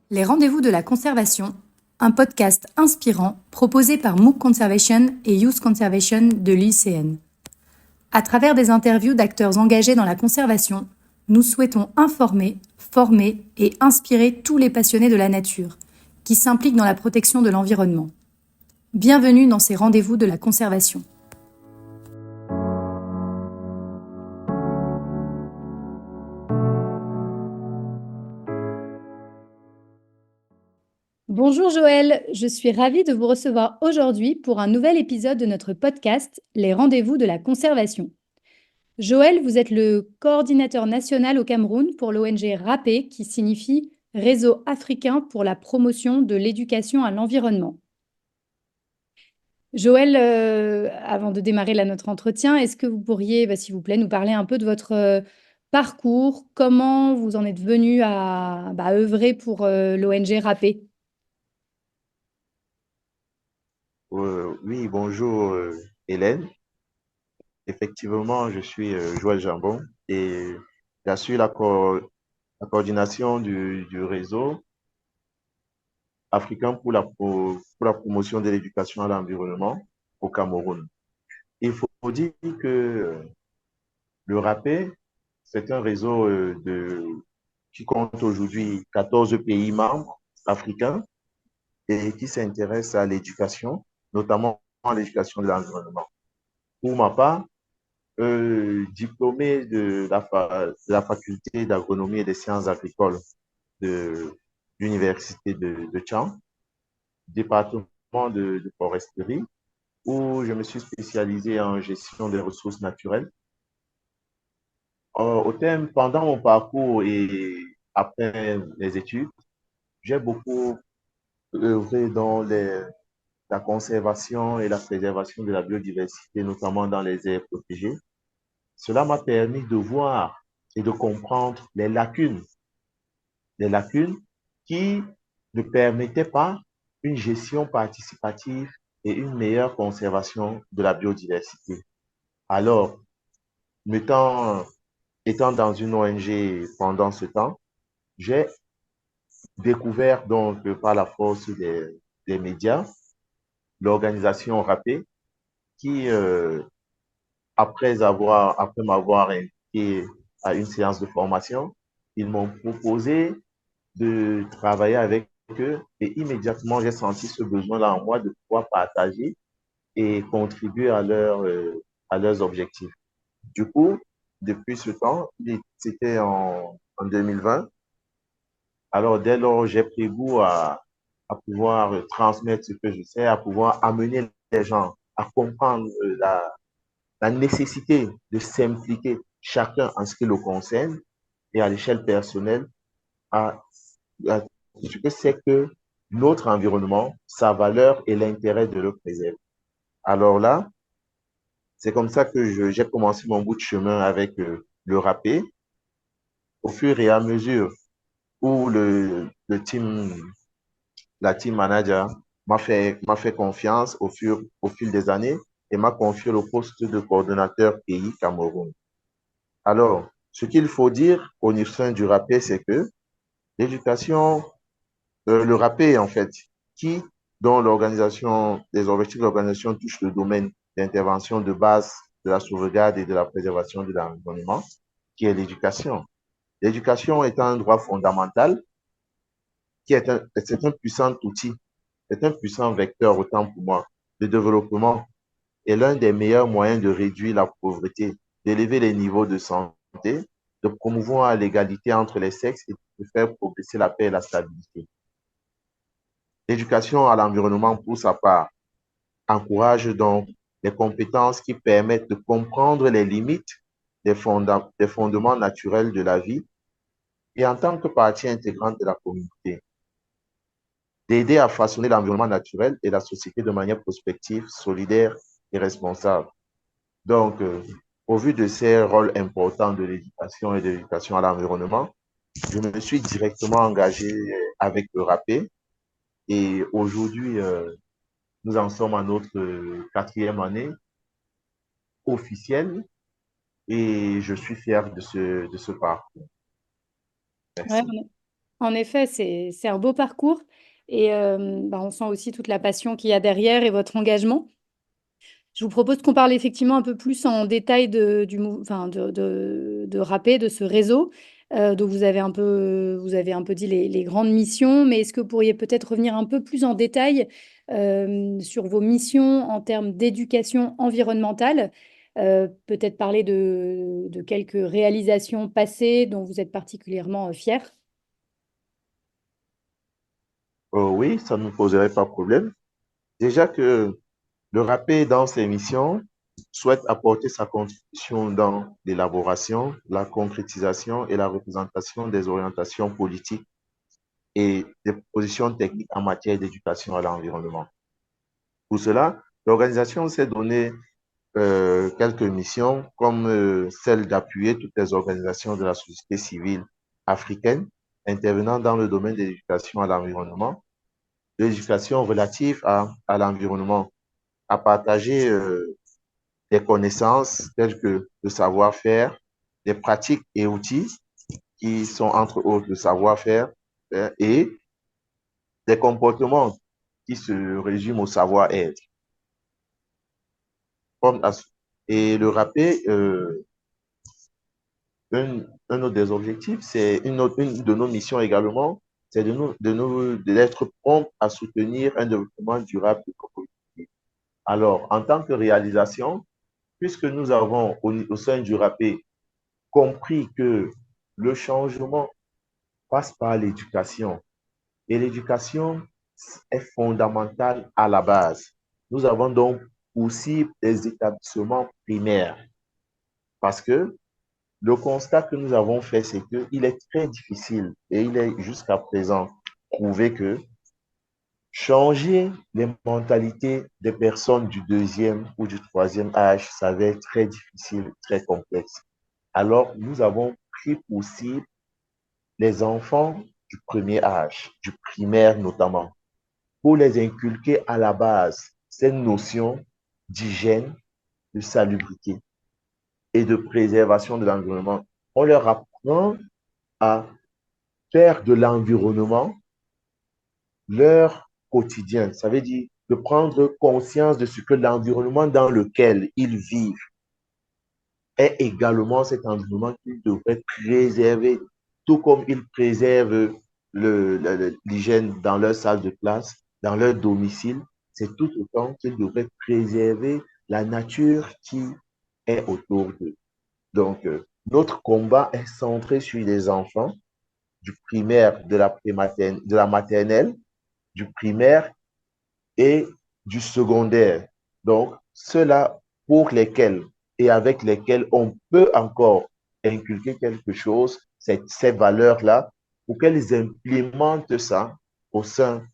Les rendez-vous de la conservation, un podcast inspirant proposé par MOOC Conservation et Youth Conservation de l'ICN. À travers des interviews d'acteurs engagés dans la conservation, nous souhaitons informer, former et inspirer tous les passionnés de la nature qui s'impliquent dans la protection de l'environnement. Bienvenue dans ces rendez-vous de la conservation. Bonjour Joël, je suis ravie de vous recevoir aujourd'hui pour un nouvel épisode de notre podcast Les rendez-vous de la conservation. Joël, vous êtes le coordinateur national au Cameroun pour l'ONG RAPE, qui signifie Réseau africain pour la promotion de l'éducation à l'environnement. Joël, avant de démarrer notre entretien, est-ce que vous pourriez, s'il vous plaît, nous parler un peu de votre parcours, comment vous en êtes venu à œuvrer pour l'ONG RAPE? Oui, bonjour Hélène. Effectivement, je suis Joël Jambon et j'assure la coordination du réseau africain pour la promotion de l'éducation à l'environnement au Cameroun. Il faut dire que le RAPE, c'est un réseau qui compte aujourd'hui 14 pays membres africains et qui s'intéresse à l'éducation, notamment à l'éducation de l'environnement. Pour ma part, diplômé de la faculté d'agronomie et des sciences agricoles de l'université de Tchang, département de foresterie, où je me suis spécialisé en gestion des ressources naturelles. Pendant mon parcours et après les études, j'ai beaucoup œuvré dans la conservation et la préservation de la biodiversité, notamment dans les aires protégées. Cela m'a permis de voir et de comprendre les lacunes qui ne permettaient pas une gestion participative et une meilleure conservation de la biodiversité. Alors, m'étant, étant dans une ONG pendant ce temps, j'ai découvert donc par la force des médias l'organisation RAPE qui, après m'avoir invité à une séance de formation, ils m'ont proposé de travailler avec eux et immédiatement, j'ai senti ce besoin-là en moi de pouvoir partager et contribuer à leurs objectifs. Du coup, depuis ce temps, c'était en 2020. Alors, dès lors, j'ai pris goût à pouvoir transmettre ce que je sais, à pouvoir amener les gens à comprendre la nécessité de s'impliquer chacun en ce qui le concerne et à l'échelle personnelle à ce que c'est que notre environnement, sa valeur et l'intérêt de le préserver. Alors là, c'est comme ça que j'ai commencé mon bout de chemin avec le râpé. Au fur et à mesure où la team manager m'a fait confiance au fil des années et m'a confié le poste de coordonnateur pays Cameroun. Alors, ce qu'il faut dire au sein du râpé, c'est que l'éducation le RAPé, en fait, qui, dont les objectifs de l'organisation touchent le domaine d'intervention de base de la sauvegarde et de la préservation de l'environnement, qui est l'éducation. L'éducation est un droit fondamental c'est un puissant outil, c'est un puissant vecteur, autant pour moi, de développement et l'un des meilleurs moyens de réduire la pauvreté, d'élever les niveaux de santé, de promouvoir l'égalité entre les sexes et de faire progresser la paix et la stabilité. L'éducation à l'environnement, pour sa part, encourage donc les compétences qui permettent de comprendre les limites des fondements naturels de la vie et en tant que partie intégrante de la communauté, d'aider à façonner l'environnement naturel et la société de manière prospective, solidaire et responsable. Donc, au vu de ces rôles importants de l'éducation et de l'éducation à l'environnement, je me suis directement engagé avec le RAPé et aujourd'hui, nous en sommes à notre quatrième année officielle et je suis fier de ce parcours. Ouais, Merci. En effet, c'est un beau parcours et on sent aussi toute la passion qu'il y a derrière et votre engagement. Je vous propose qu'on parle effectivement un peu plus en détail de Rapé, de ce réseau. Donc vous avez un peu dit les grandes missions, mais est-ce que vous pourriez peut-être revenir un peu plus en détail sur vos missions en termes d'éducation environnementale? Peut-être parler de quelques réalisations passées dont vous êtes particulièrement fiers. Oui, ça ne nous poserait pas problème. Déjà que le RAPé, dans ses missions, souhaite apporter sa contribution dans l'élaboration, la concrétisation et la représentation des orientations politiques et des positions techniques en matière d'éducation à l'environnement. Pour cela, l'organisation s'est donné quelques missions comme celle d'appuyer toutes les organisations de la société civile africaine intervenant dans le domaine de l'éducation à l'environnement, de l'éducation relative à l'environnement, à partager des connaissances telles que le savoir-faire, des pratiques et outils qui sont entre autres le savoir-faire et des comportements qui se résument au savoir-être. Et le rappeler, un autre des objectifs, c'est une de nos missions également, c'est d'être prompt à soutenir un développement durable de nos communautés. Alors, en tant que réalisation, puisque nous avons au sein du RAPé compris que le changement passe par l'éducation et l'éducation est fondamentale à la base. Nous avons donc aussi des établissements primaires parce que le constat que nous avons fait, c'est qu'il est très difficile et il est jusqu'à présent prouvé que changer les mentalités des personnes du deuxième ou du troisième âge, ça va être très difficile, très complexe. Alors, nous avons pris pour cible les enfants du premier âge, du primaire notamment, pour les inculquer à la base cette notion d'hygiène, de salubrité et de préservation de l'environnement. On leur apprend à faire de l'environnement leur quotidien. Ça veut dire de prendre conscience de ce que l'environnement dans lequel ils vivent est également cet environnement qu'ils devraient préserver, tout comme ils préservent l'hygiène dans leur salle de classe, dans leur domicile. C'est tout autant qu'ils devraient préserver la nature qui est autour d'eux. Donc, notre combat est centré sur les enfants du primaire, de la maternelle, du primaire et du secondaire. Donc, ceux-là pour lesquels et avec lesquels on peut encore inculquer quelque chose, ces valeurs-là, pour qu'elles implémentent ça au sein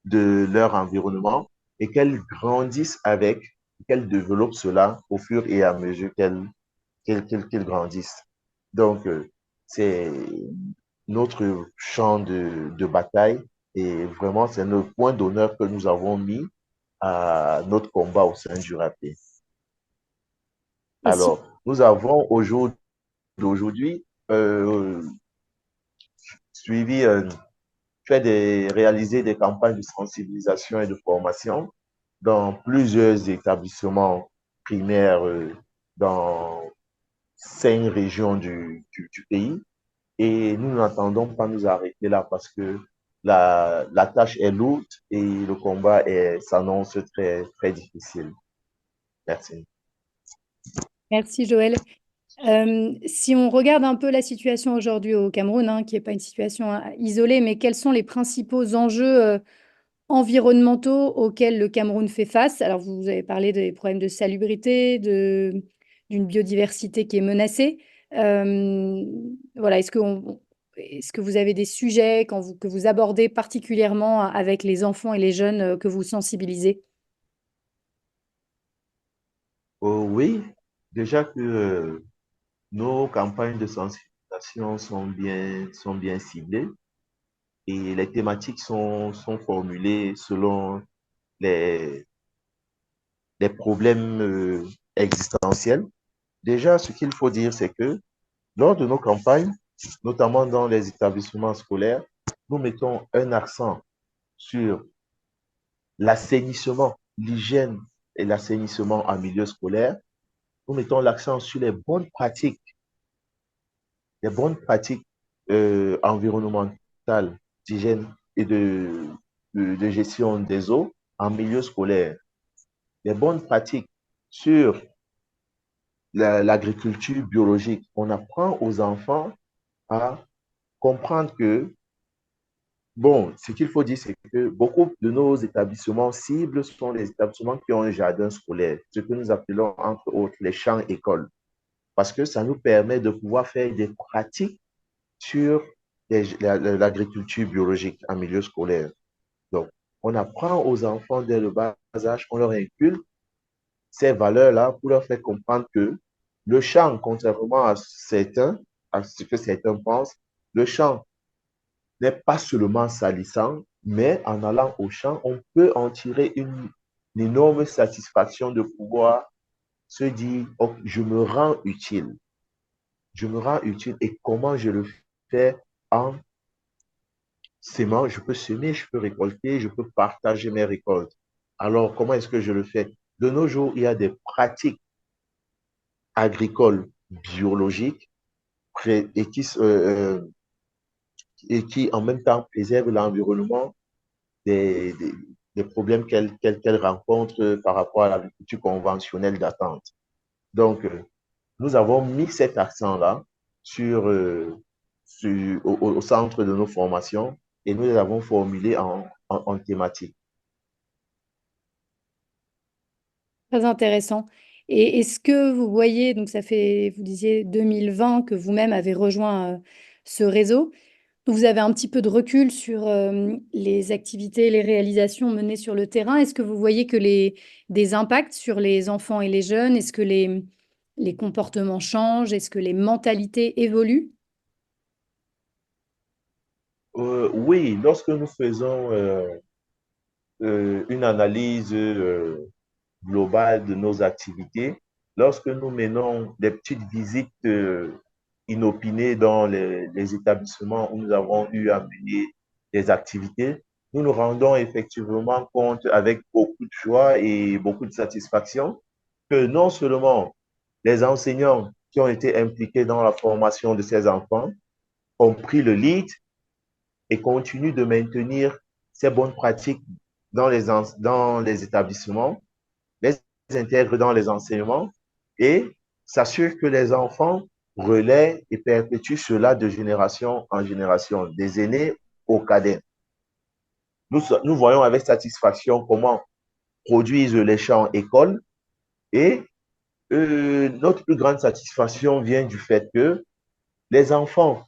de leur environnement et qu'elles grandissent avec, qu'elles développent cela au fur et à mesure qu'elles grandissent. Donc, c'est notre champ de bataille et vraiment, c'est le point d'honneur que nous avons mis à notre combat au sein du RAPé. Et si Alors, nous avons aujourd'hui suivi, réalisé des campagnes de sensibilisation et de formation dans plusieurs établissements primaires dans 5 régions du pays. Et nous n'entendons pas nous arrêter là parce que la tâche est lourde et le combat s'annonce très, très difficile. Merci. Merci Joël. Si on regarde un peu la situation aujourd'hui au Cameroun, hein, qui n'est pas une situation isolée, mais quels sont les principaux enjeux environnementaux auxquels le Cameroun fait face? Alors, vous avez parlé des problèmes de salubrité, d'une biodiversité qui est menacée. Euh, voilà, est-ce que vous avez des sujets que vous abordez particulièrement avec les enfants et les jeunes que vous sensibilisez? Oh, oui, déjà que nos campagnes de sensibilisation sont bien ciblées et les thématiques sont formulées selon les, les problèmes existentiels. Déjà, ce qu'il faut dire, c'est que lors de nos campagnes, notamment dans les établissements scolaires, nous mettons un accent sur l'assainissement, l'hygiène et l'assainissement en milieu scolaire. Nous mettons l'accent sur les bonnes pratiques environnementales d'hygiène et de gestion des eaux en milieu scolaire. Les bonnes pratiques sur l'agriculture biologique. On apprend aux enfants à comprendre que, bon, ce qu'il faut dire, c'est que beaucoup de nos établissements cibles sont les établissements qui ont un jardin scolaire, ce que nous appelons entre autres les champs-écoles, parce que ça nous permet de pouvoir faire des pratiques sur l'agriculture biologique en milieu scolaire. Donc, on apprend aux enfants dès le bas âge, on leur inculque ces valeurs-là pour leur faire comprendre que le champ, contrairement à ce que certains pensent, le champ n'est pas seulement salissant, mais en allant au champ, on peut en tirer une énorme satisfaction de pouvoir se dire, oh, je me rends utile. Je me rends utile et comment je le fais en sémant, je peux semer, je peux récolter, je peux partager mes récoltes. Alors, comment est-ce que je le fais? De nos jours, il y a des pratiques agricoles biologiques et et qui en même temps préservent l'environnement des, des problèmes qu'elle rencontre par rapport à l'agriculture conventionnelle d'attente. Donc, nous avons mis cet accent-là sur, au centre de nos formations et nous les avons formulés en thématique. Très intéressant. Et est-ce que vous voyez, donc ça fait, vous disiez 2020 que vous-même avez rejoint ce réseau, vous avez un petit peu de recul sur les activités, les réalisations menées sur le terrain. Est-ce que vous voyez que des impacts sur les enfants et les jeunes? Est-ce que les comportements changent? Est-ce que les mentalités évoluent? Oui, lorsque nous faisons une analyse globale de nos activités, lorsque nous menons des petites visites inopinées dans les établissements où nous avons eu à mener des activités, nous nous rendons effectivement compte avec beaucoup de joie et beaucoup de satisfaction que non seulement les enseignants qui ont été impliqués dans la formation de ces enfants ont pris le lead et continuent de maintenir ces bonnes pratiques dans les établissements, les intègrent dans les enseignements et s'assurent que les enfants relaient et perpétuent cela de génération en génération, des aînés aux cadets. Nous voyons avec satisfaction comment produisent les champs écoles et notre plus grande satisfaction vient du fait que les enfants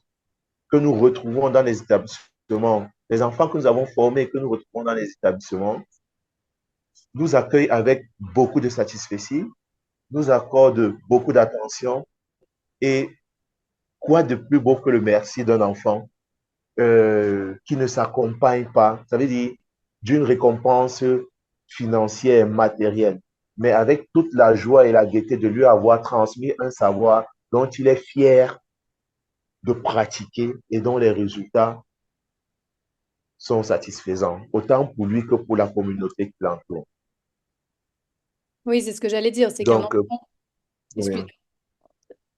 que nous retrouvons dans les établissements, les enfants que nous avons formés et que nous retrouvons dans les établissements, nous accueillent avec beaucoup de satisfaction, nous accordent beaucoup d'attention et quoi de plus beau que le merci d'un enfant qui ne s'accompagne pas, ça veut dire d'une récompense financière, matérielle, mais avec toute la joie et la gaieté de lui avoir transmis un savoir dont il est fier de pratiquer et dont les résultats sont satisfaisants, autant pour lui que pour la communauté qui l'entoure. Oui, c'est ce que j'allais dire, c'est qu'un Donc, enfant, oui, excuse-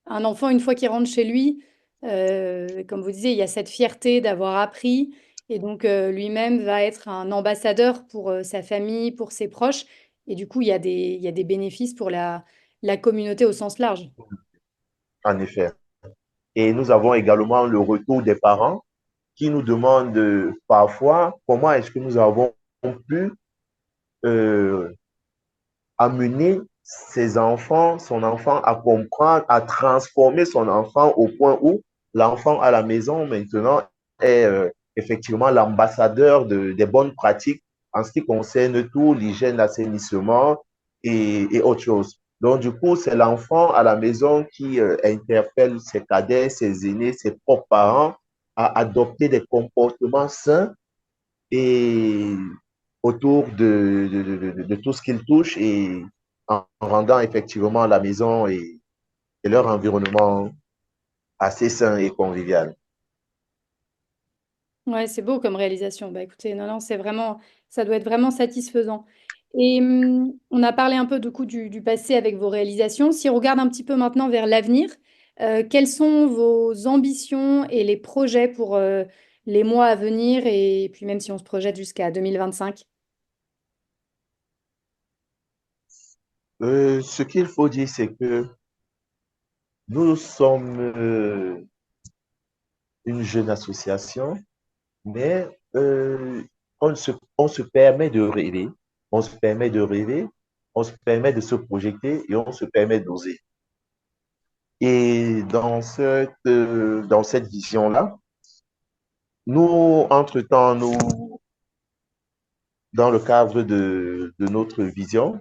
un enfant, une fois qu'il rentre chez lui, comme vous disiez, il y a cette fierté d'avoir appris et donc lui-même va être un ambassadeur pour sa famille, pour ses proches. Et du coup, il y a des bénéfices pour la communauté au sens large. en effet. Et nous avons également le retour des parents qui nous demandent parfois comment est-ce que nous avons pu euh, amener son enfant à comprendre, à transformer son enfant au point où l'enfant à la maison maintenant est effectivement l'ambassadeur des bonnes pratiques en ce qui concerne tout, l'hygiène, l'assainissement et autre chose. Donc, du coup, c'est l'enfant à la maison qui interpelle ses cadets, ses aînés, ses propres parents à adopter des comportements sains et autour de tout ce qu'ils touchent et en rendant effectivement la maison et leur environnement assez sain et convivial. Ouais, c'est beau comme réalisation. Bah écoutez, non, non, c'est vraiment, ça doit être vraiment satisfaisant. Et on a parlé un peu du coup du passé avec vos réalisations. Si on regarde un petit peu maintenant vers l'avenir, quelles sont vos ambitions et les projets pour les mois à venir et puis même si on se projette jusqu'à 2025? Ce qu'il faut dire, c'est que nous sommes une jeune association, mais on se permet de rêver, on se permet de rêver, on se permet de se projeter et on se permet d'oser. Et dans cette vision-là, nous, entre-temps, dans le cadre de notre vision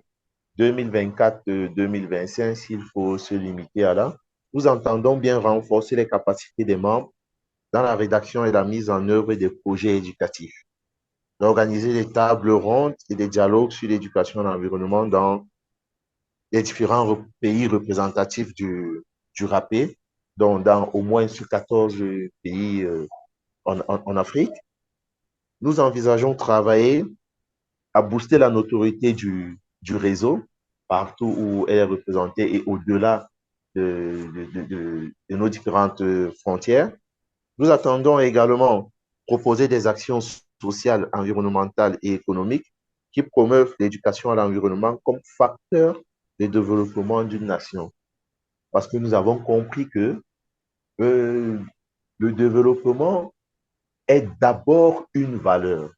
2024-2025, s'il faut se limiter à là, nous entendons bien renforcer les capacités des membres dans la rédaction et la mise en œuvre des projets éducatifs, d'organiser des tables rondes et des dialogues sur l'éducation et l'environnement dans les différents pays représentatifs du RAPé, donc dans au moins sur 14 pays en Afrique. Nous envisageons de travailler à booster la notoriété du réseau partout où elle est représentée et au-delà de nos différentes frontières. Nous attendons également proposer des actions sociales, environnementales et économiques qui promeuvent l'éducation à l'environnement comme facteur de développement d'une nation. Parce que nous avons compris que euh, le développement est d'abord une valeur.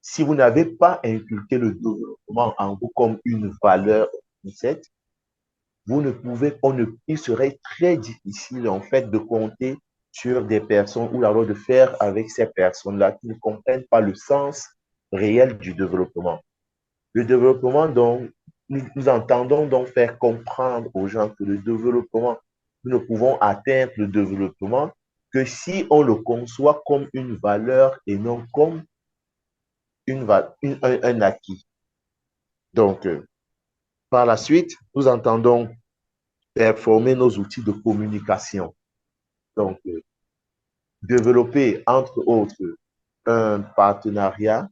Si vous n'avez pas inculqué le développement en vous comme une valeur, vous ne pouvez, il serait très difficile en fait de compter sur des personnes ou alors de faire avec ces personnes-là qui ne comprennent pas le sens réel du développement. Le développement, donc, nous entendons donc faire comprendre aux gens que le développement, nous ne pouvons atteindre le développement que si on le conçoit comme une valeur et non comme un acquis. Donc, par la suite, nous entendons performer nos outils de communication. Donc, développer, entre autres, un partenariat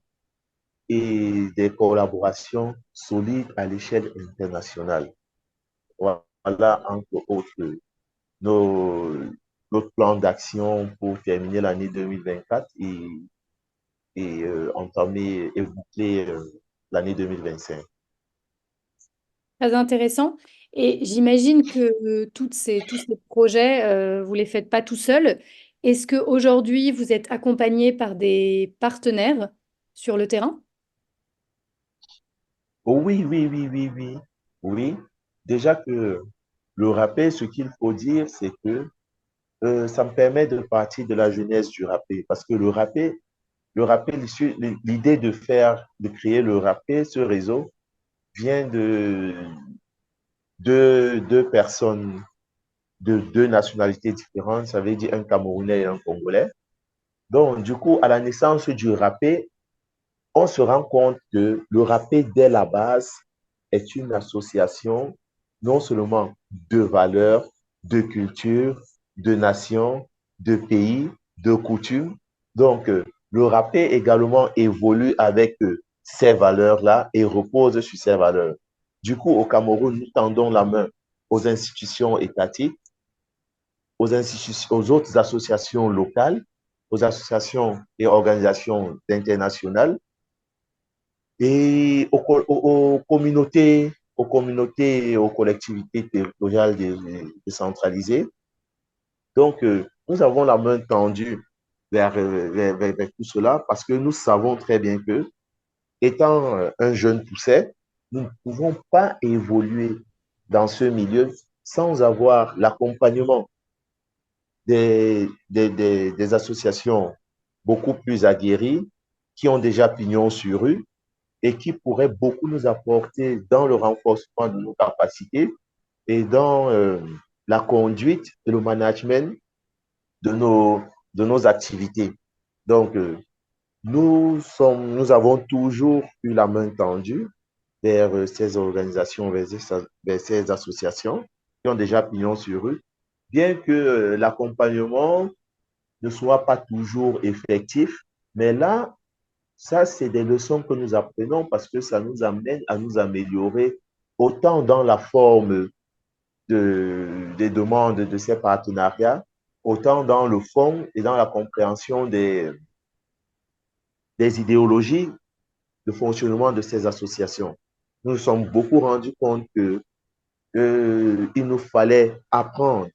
et des collaborations solides à l'échelle internationale. Voilà, entre autres, nos, notre plan d'action pour terminer l'année 2024 et entamer et boucler l'année 2025. Très intéressant. Et j'imagine que tous ces projets, vous les faites pas tout seul. Est-ce qu'aujourd'hui, vous êtes accompagné par des partenaires sur le terrain? Oh oui, oui, oui, oui, oui, oui. Déjà que le rappel, ce qu'il faut dire, c'est que ça me permet de partir de la jeunesse du rappel. Parce que le rappel, l'idée de créer le rappel, ce réseau, vient de deux personnes de deux nationalités différentes, ça veut dire un Camerounais et un Congolais. Donc, du coup, à la naissance du rappel, on se rend compte que le rappel, dès la base, est une association non seulement de valeurs, de culture, de nations, de pays, de coutumes. Donc, le rappel également évolue avec ces valeurs-là et repose sur ces valeurs. Du coup, au Cameroun, nous tendons la main aux institutions étatiques, aux autres associations locales, aux associations et organisations internationales et aux communautés et aux collectivités territoriales décentralisées. Donc, nous avons la main tendue vers tout cela parce que nous savons très bien que, étant un jeune pousset, nous ne pouvons pas évoluer dans ce milieu sans avoir l'accompagnement des associations beaucoup plus aguerries qui ont déjà pignon sur rue et qui pourraient beaucoup nous apporter dans le renforcement de nos capacités et dans la conduite et le management de de nos activités. Donc, nous avons toujours eu la main tendue vers ces organisations, vers ces associations qui ont déjà pignon sur rue bien que l'accompagnement ne soit pas toujours effectif, mais là, ça, c'est des leçons que nous apprenons parce que ça nous amène à nous améliorer autant dans la forme des demandes de ces partenariats, autant dans le fond et dans la compréhension des idéologies de fonctionnement de ces associations. Nous nous sommes beaucoup rendus compte que il nous fallait apprendre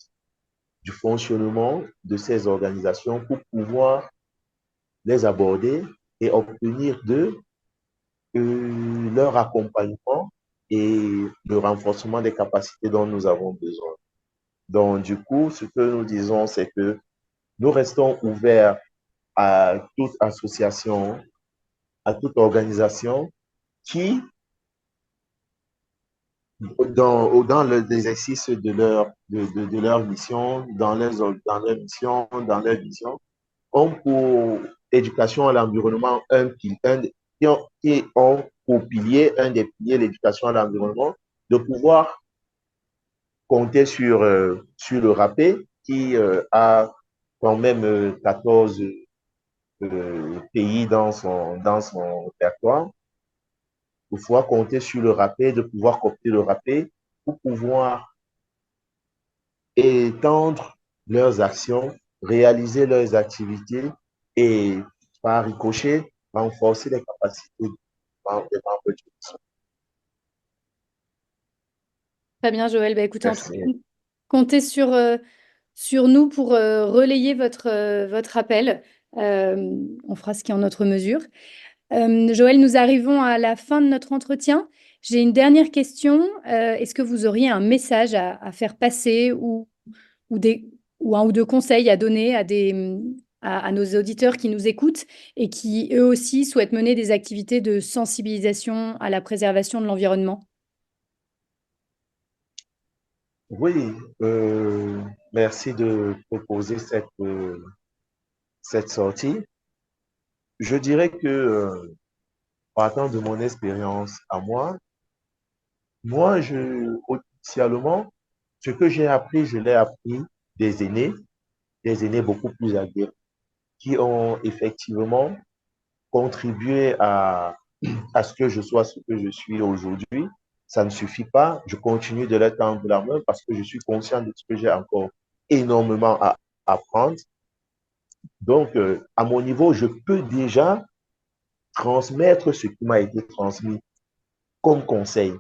du fonctionnement de ces organisations pour pouvoir les aborder et obtenir d'eux leur accompagnement et le renforcement des capacités dont nous avons besoin. Donc, du coup, ce que nous disons, c'est que nous restons ouverts à toute association, à toute organisation qui, dans l'exercice de leur mission, dans leur mission, dans leur vision, ont pour éducation à l'environnement qui ont pour pilier, un des piliers, l'éducation à l'environnement, de pouvoir compter sur le RAPé qui a quand même 14 pays dans son territoire, de pouvoir compter sur le RAPé, de pouvoir coopter le RAPé pour pouvoir étendre leurs actions, réaliser leurs activités et par ricochet, renforcer les capacités des membres du groupe. Très bien, Joël. Bah, écoutez, en tout cas, Merci. comptez sur nous pour relayer votre appel. On fera ce qui est en notre mesure. Joël, nous arrivons à la fin de notre entretien. J'ai une dernière question. Est-ce que vous auriez un message à faire passer ou, des, ou un ou deux conseils à donner à nos auditeurs qui nous écoutent et qui, eux aussi, souhaitent mener des activités de sensibilisation à la préservation de l'environnement? Oui, merci de proposer cette sortie. Je dirais que, partant de mon expérience à moi, officiellement, ce que j'ai appris, je l'ai appris des des aînés beaucoup plus âgés, qui ont effectivement contribué à ce que je sois ce que je suis aujourd'hui. Ça ne suffit pas. Je continue de leur tendre la main parce que je suis conscient de ce que j'ai encore énormément à apprendre. Donc, à mon niveau, je peux déjà transmettre ce qui m'a été transmis comme conseil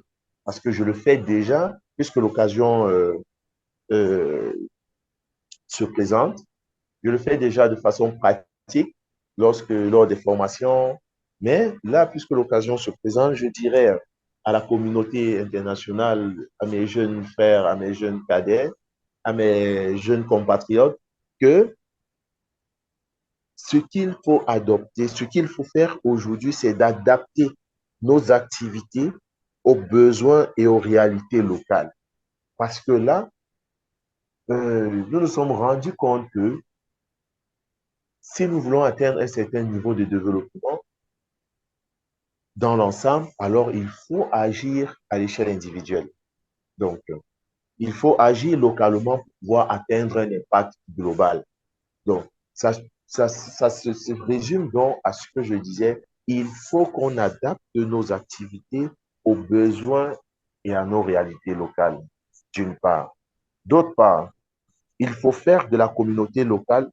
parce que je le fais déjà puisque l'occasion euh, se présente. Je le fais déjà de façon pratique lors des formations. Mais là, puisque l'occasion se présente, je dirais à la communauté internationale, à mes jeunes frères, à mes jeunes cadets, à mes jeunes compatriotes, que ce qu'il faut adopter, ce qu'il faut faire aujourd'hui, c'est d'adapter nos activités aux besoins et aux réalités locales. Parce que là, nous nous sommes rendus compte que si nous voulons atteindre un certain niveau de développement dans l'ensemble, alors il faut agir à l'échelle individuelle. Donc, il faut agir localement pour pouvoir atteindre un impact global. Donc, se résume donc à ce que je disais. Il faut qu'on adapte nos activités aux besoins et à nos réalités locales, d'une part. D'autre part, il faut faire de la communauté locale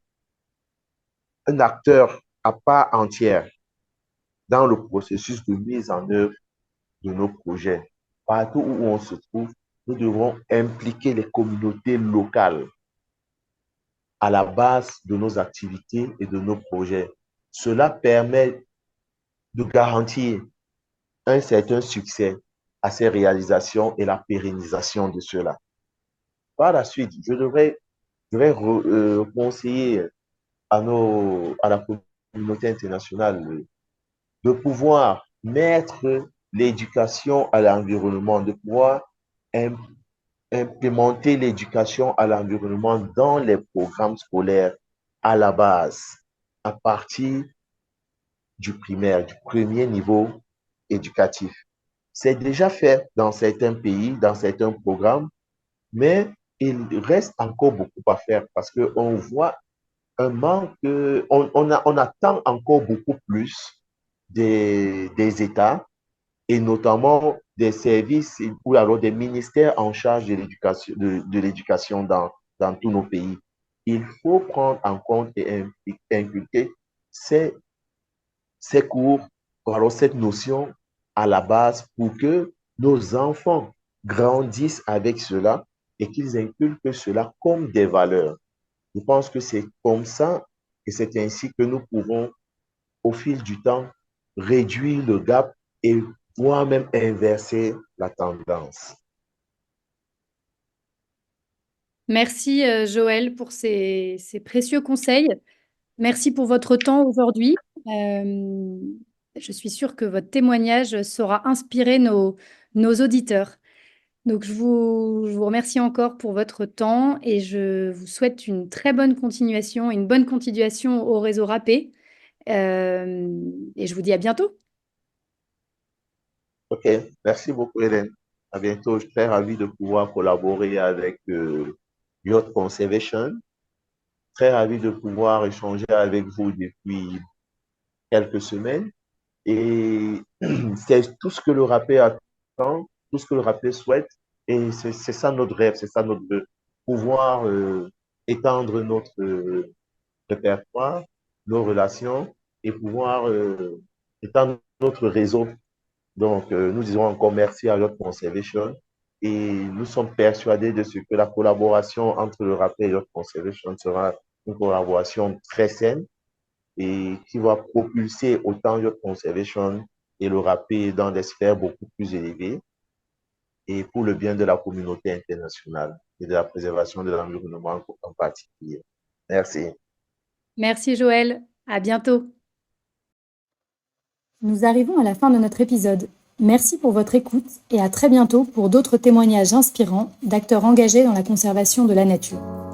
un acteur à part entière dans le processus de mise en œuvre de nos projets. Partout où on se trouve, nous devons impliquer les communautés locales à la base de nos activités et de nos projets. Cela permet de garantir un certain succès à ces réalisations et la pérennisation de cela. Par la suite, je devrais conseiller à la communauté internationale de pouvoir mettre l'éducation à l'environnement, de pouvoir implémenter l'éducation à l'environnement dans les programmes scolaires à la base, à partir du primaire, du premier niveau éducatif. C'est déjà fait dans certains pays, dans certains programmes, mais il reste encore beaucoup à faire parce qu'on voit un manque, on attend encore beaucoup plus des États et notamment des services ou alors des ministères en charge de l'éducation dans tous nos pays. Il faut prendre en compte et inculquer ces, ces cours, ou alors cette notion à la base pour que nos enfants grandissent avec cela et qu'ils inculquent cela comme des valeurs. Je pense que c'est comme ça et c'est ainsi que nous pouvons, au fil du temps, réduire le gap et voire même inverser la tendance. Merci Joël pour ces précieux conseils. Merci pour votre temps aujourd'hui. Je suis sûre que votre témoignage saura inspirer nos auditeurs. Donc, je vous remercie encore pour votre temps et je vous souhaite une très bonne continuation, une bonne continuation au réseau Rappé. Et je vous dis à bientôt. OK, merci beaucoup Hélène. À bientôt. Je suis très ravi de pouvoir collaborer avec Yacht Conservation. Très ravi de pouvoir échanger avec vous depuis quelques semaines. Et c'est tout ce que le rappeur attend, tout ce que le rappeur souhaite. Et c'est ça notre rêve, c'est ça notre vœu. Pouvoir étendre notre répertoire, nos relations et pouvoir étendre notre réseau. Donc, nous disons encore merci à Yacht Conservation et nous sommes persuadés de ce que la collaboration entre le rappeur et Yacht Conservation sera une collaboration très saine et qui va propulser autant Yacht Conservation et le rappel dans des sphères beaucoup plus élevées et pour le bien de la communauté internationale et de la préservation de l'environnement en particulier. Merci. Merci Joël. À bientôt. Nous arrivons à la fin de notre épisode. Merci pour votre écoute et à très bientôt pour d'autres témoignages inspirants d'acteurs engagés dans la conservation de la nature.